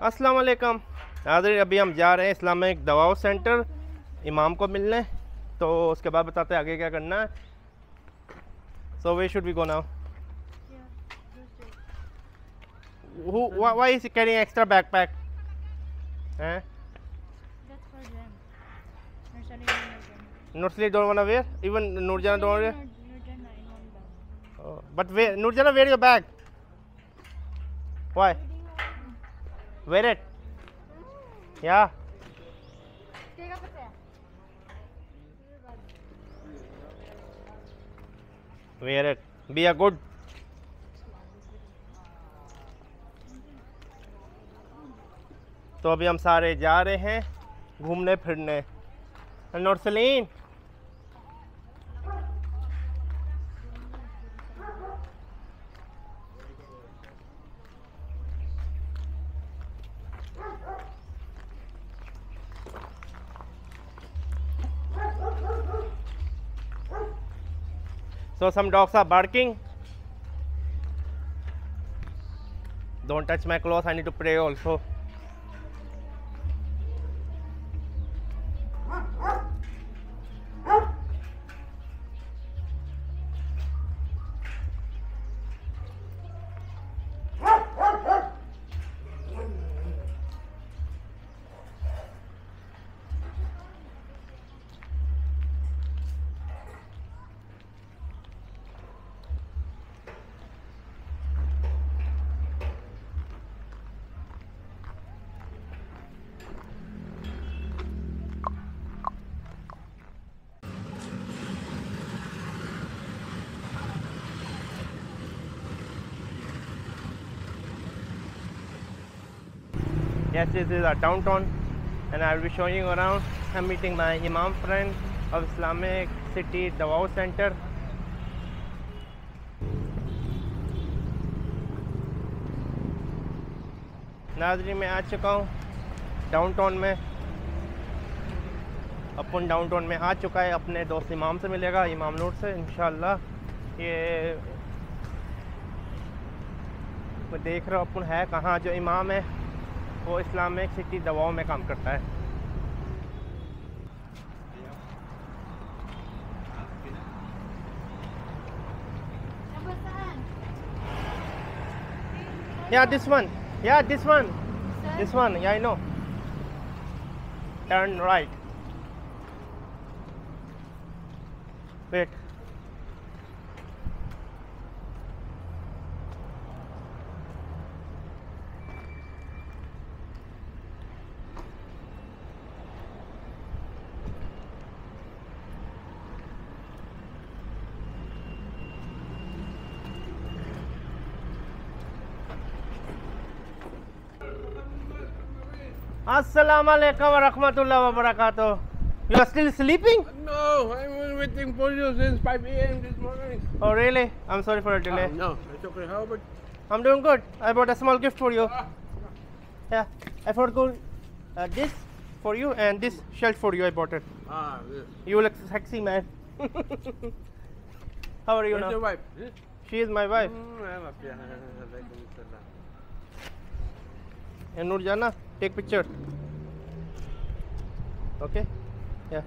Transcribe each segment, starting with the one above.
السلام علیکم ناظرین، ابھی ہم جا رہے ہیں اسلامک دعوت سینٹر امام کو ملنے، تو اس کے بعد بتاتے ہیں آگے کیا کرنا ہے. So where should we go now? Why is he carrying extra backpack? Eh? That's for them. Nurjana even Nurjana. Nursali don't want to wear? Even Nurjana don't want to wear? Nurjana in one bag. Oh, but where, Nurjana, wear your bag. Why? Wear it. Yeah. Wear it. Be a good. تو ابھی ہم سارے جا رہے ہیں گھومنے پھرنے. نورسلین So some dogs are barking. Don't touch my clothes, I need to pray also. Yes, this is our downtown and I will be showing you around. I'm meeting my Imam friend of Islamic City Dawah Center. ناظرین میں آ چکا ہوں down town میں. اپن down town میں آ چکا ہے، اپنے دوست امام سے ملے گا، امام نور سے انشاءاللہ. یہ میں دیکھ رہا ہوں اپن ہے کہاں. جو امام ہے وہ اسلامک سٹی دواؤں میں کام کرتا ہے. Yeah, this one. Yeah, this one. This one. Yeah, I know. Turn right. Wait. Assalamu alaikum wa rahmatullahi wa barakatuh. You are still sleeping? No, I'm waiting for you since 5 a.m. this morning. Oh really? I'm sorry for the delay. No, it's okay. How about? I'm doing good. I brought a small gift for you. Yeah, I forgot this for you and this shirt for you. I bought it. Yes. You look sexy, man. How are you Where's now? your wife? She is my wife. I'm up here. Alaikum salam. And Nurjana, take picture. Okay? Yeah.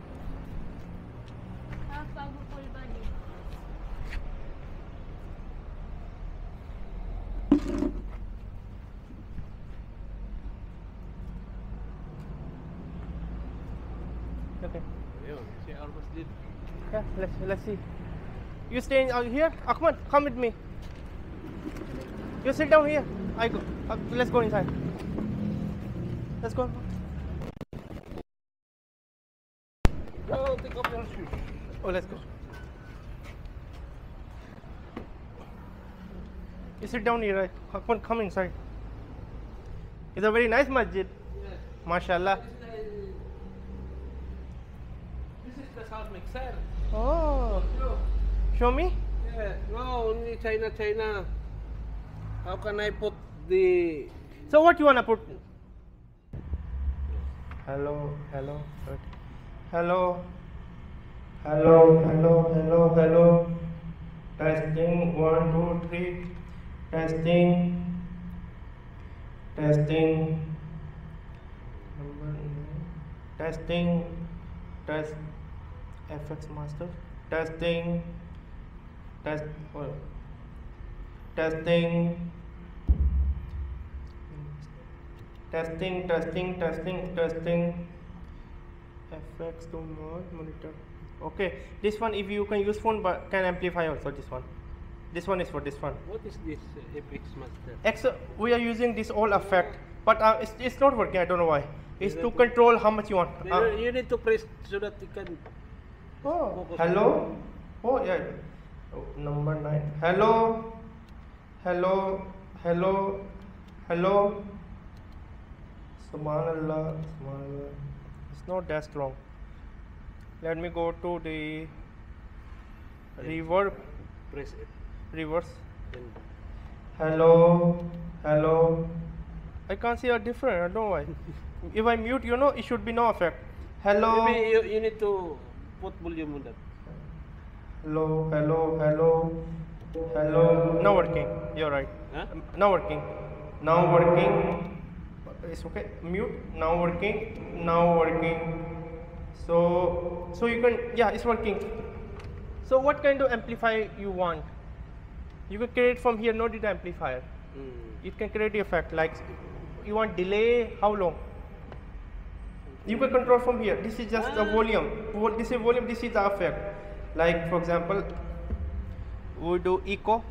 Half of full body. Okay. See our masjid. Yeah, let's see. You stay out here? Ahmad, come with me. You sit down here. I go. Let's go inside. Let's go. Go, take off your shoes. Oh, let's go. You sit down here. Ahmad, come inside. It's a very nice masjid. Yes. MashaAllah. This is the South mixer. Oh, No. show me. Yeah. No, only China. How can I put the? So what you wanna put? Hello. Testing 1 2 3. Testing. Testing, test, FX master, testing, test, testing, testing, testing, testing, testing, FX to monitor. Okay, this one if you can use phone but can amplify also this one. This one is for this one. What is this FX master? X, we are using this all effect, but it's not working. I don't know why. It's to control how much you want. You need to press so that you can. Oh, hello. Oh yeah. Oh, number 9. Hello. Hello. Hello. Hello. Subhanallah. Subhanallah. It's not that strong. Let me go to the reverb. Press it. Reverse. Then Hello. Hello. I can't see a difference. I don't know why. If I mute, you know, it should be no effect. Hello. maybe you need to put volume on that. Hello. Hello. Hello. Hello. Now working. You're right. Huh? Now working. Now working. It's okay. Mute. Now working. Now working. So you can, yeah, it's working. So what kind of amplifier you want? You can create from here, no data amplifier. You can create the effect like you want delay, how long? You can control from here. This is just the volume. This is volume, this is the effect. Like for example, we do echo.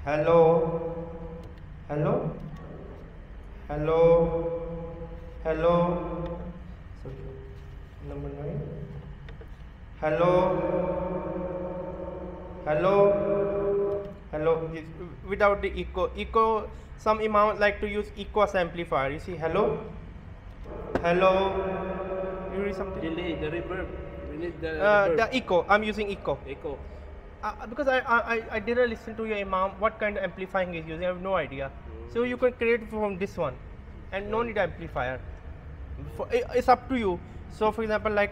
Hello. Hello. Hello. Hello. Sorry. Number 9. Hello. Hello. Hello. Without the echo. Echo, some imam like to use echo as amplifier. You see, hello. Hello. You read something? Delay, the reverb. We need the reverb. The echo. I'm using echo. Echo. Because I didn't listen to your imam what kind of amplifying he's using. I have no idea. So you can create from this one, and no need amplifier. It's up to you. So for example, like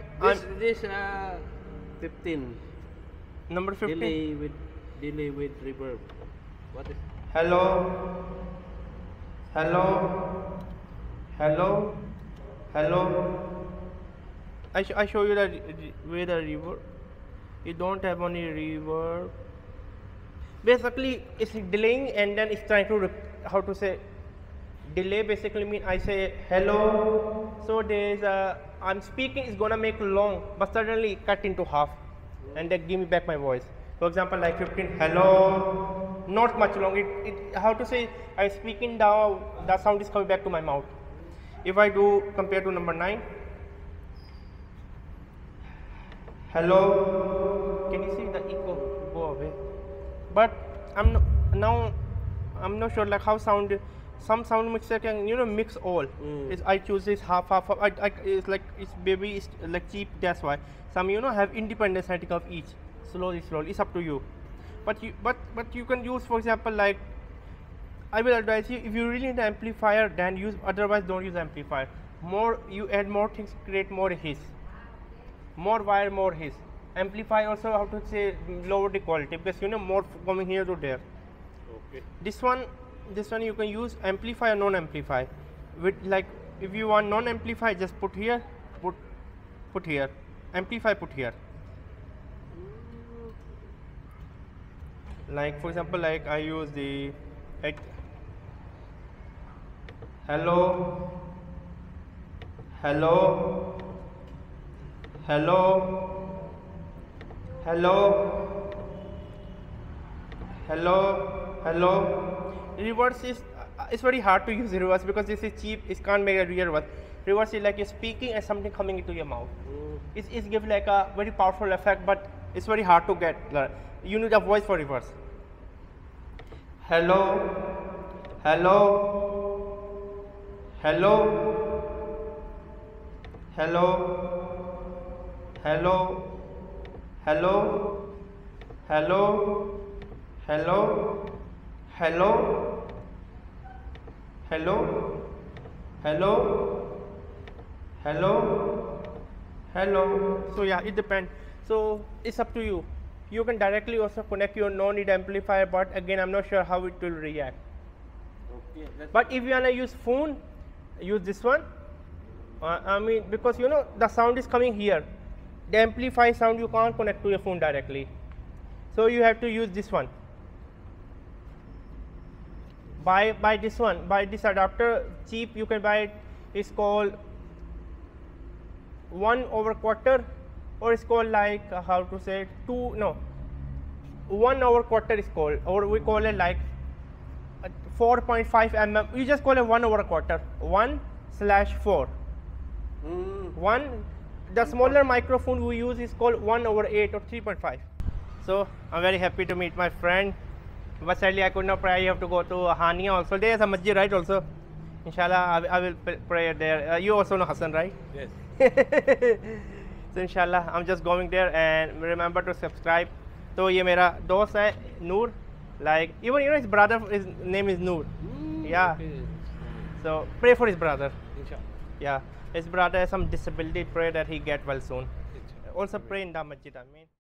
This 15. number 15. Delay with reverb. What is? Hello. Hello. Hello. Hello. I show you the way the reverb. You don't have any reverb. Basically, it's delaying and then it's trying to how to say delay. Basically, mean I say hello. So there's I'm speaking is gonna make long, but suddenly cut into half, and then give me back my voice. For example, like 15. Hello. Not much long. How to say I'm speaking down. The sound is coming back to my mouth. If I do compare to number 9. Hello. Can you see the echo go away? But I'm not sure like how some sound mixer can mix all. I choose this half. It's like it's baby is like cheap. That's why some have independent setting of each. Slowly. It's up to you. But you can use, for example, like I will advise you if you really need an amplifier, then use. Otherwise, don't use amplifier. More you add more things, create more hiss. More wire, more hiss. Amplify also how to say lower the quality because more coming here to there. Okay. This one you can use amplify or non-amplify. With like if you want non-amplify, just put here, put here. Amplify, put here. Like for example, like I use the hello. Hello. Hello. Hello. Hello. Hello. Reverse is it's very hard to use reverse because this is cheap. It can't make a real reverse. Reverse is like you're speaking and something coming into your mouth. It's give like a very powerful effect, but it's very hard to get. You need a voice for reverse. Hello. Hello. Hello. Hello. Hello. Hello. Hello. Hello. Hello. Hello. Hello. Hello. Hello. So yeah, it depends. So it's up to you. You can directly also connect your no-need amplifier, but again, I'm not sure how it will react. Okay. But if you wanna use phone, use this one. I mean, because you know the sound is coming here. The amplified sound you can't connect to your phone directly, so you have to use this one. Buy this one. Buy this adapter. Cheap. You can buy it. It's called 1/4, or it's called like how to say it, 1/4 is called, or we call it like 4.5 mm. You just call it 1/4. 1/4. One. The smaller microphone we use is called 1/8 or 3.5. So I'm very happy to meet my friend. But sadly I could not pray. You have to go to Hania also. There is a Masjid, right? Also, inshallah, I will pray there. You also know Hassan, right? Yes. So inshallah, I'm just going there, and remember to subscribe. So ये मेरा दोस्त है Noor. Like even you know his brother, his name is Noor. Yeah. Okay. So pray for his brother. Inshallah. Yeah. His brother has some disability. Pray that he get well soon. Inshallah. Also pray in the Masjid. I mean.